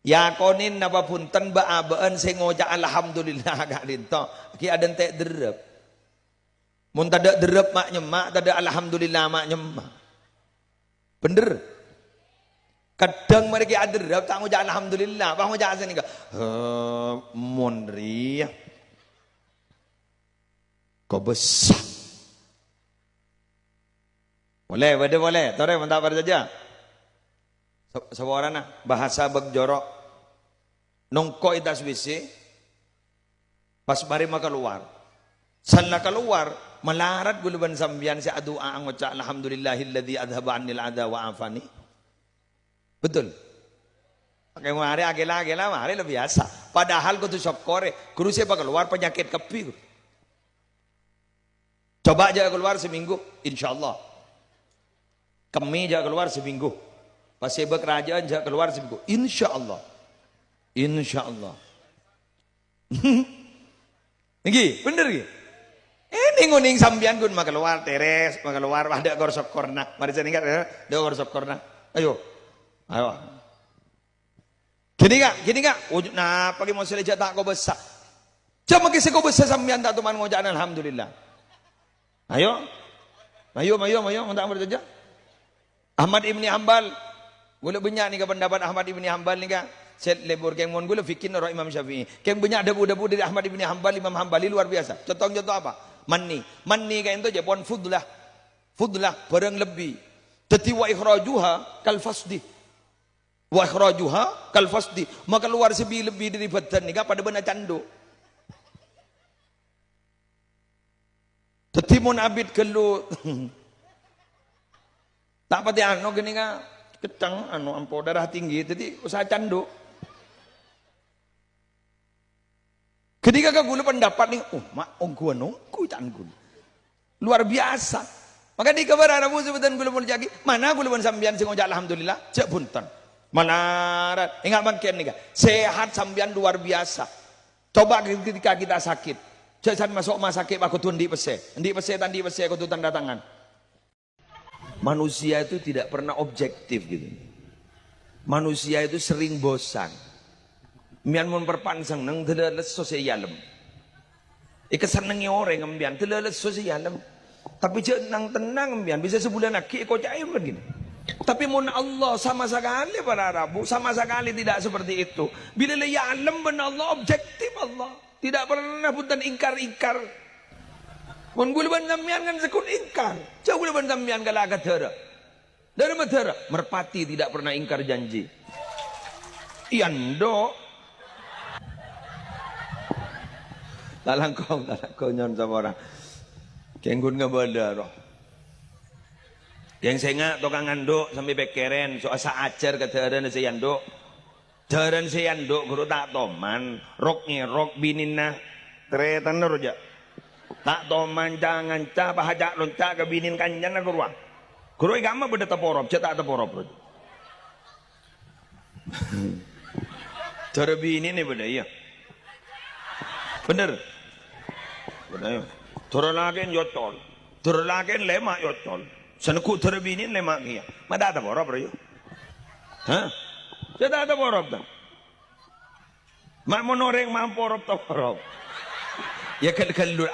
yakonin napa punten baabaan sing ngoca alhamdulillah gak linto ki ada entek derep mun tada derep mak nyemak tada alhamdulillah mak nyemak bener kadang mereka ada derep tak ngoca alhamdulillah bang ngoca sini ka monri kau besar boleh tore mentah pada saja seorang bahasa begjorok nongko itas wisi pas bari maka keluar sana keluar melarat guluban sambian si adua ngoca alhamdulillahilladzi adhaba anil ada wa afani betul pakai mari agela mari lebih biasa padahal kudu syokore guru siapa keluar penyakit kepi coba aja keluar seminggu insyaallah kami aja keluar seminggu pas sebab kerajaan aja keluar seminggu insyaallah nggih bener nggih ini nguning sambian gun maka keluar teres maka keluar ada gorsok korna mari saya ingat ada gorsok korna ayo gini kak nah pagi mau selesai tak kau besar cuma kisah kau besar sambian tak tuman ngojak alhamdulillah ayo tak berjaya Ahmad Ibni Hanbal gula banyak ni ke pendapat Ahmad Ibni Hanbal ni ka set lebur keng mon gula fikin orang Imam Syafi'i keng banyak debu-debu dari Ahmad Ibni Hanbal Imam Hanbali luar biasa contoh apa manni ka itu je pon fudlah barang lebih teti wa ikhrajuha kal fasdi maka luar sebi lebih dari badan ni ka pada benar candu teti mon abid kelu tak pati anu gini ka kecang anu ampo darah tinggi jadi usaha candu ketika gula pendapat nih gua nunggu canggul luar biasa maka di kabar Abu sebutan gula mulai jagi mana gula pun sambian sing ngojak alhamdulillah cek punten manarat ingat makin nih sehat sambian luar biasa coba ketika kita sakit cek masuk rumah sakit aku tuh di pese aku tuh tanda tangan manusia itu tidak pernah objektif gitu. Manusia itu sering bosan. Mian mun perpansang nang teleles sosialem. Senengi orang ngembian teleles sosialem. Tapi nang tenang ngembian bisa sebulan lagi kau cair begini. Tapi mun Allah sama sekali para Arabu sama sekali tidak seperti itu. Bila ya alam ben Allah objektif Allah. Tidak pernah punten ingkar. Mun guluban sambian kan sekun ingkar. Jauh guluban sambian kala kadara. Dari madara merpati tidak pernah ingkar janji. Iando. Lalangkong nyon sama orang. Kenggun ngabada roh. Yang senga tukang anduk sampai bekeren so asa ajar kadara na sayanduk. Daran sayanduk guru tak toman rok bininna tretan roja. Tak toman jangan ca bahajak lonca kebinin kanjan na guru. Guru agama beda teporop, cetak teporop. Cara binin ni beda iya. Bener. Bener. Cara lagen yotol. Cara lagen lemak yotol. Sanku cara binin lemak iya. Mada teporop bro. Hah? Cetak teporop dah. Mak monoreng mamporop teporop. Ya kalau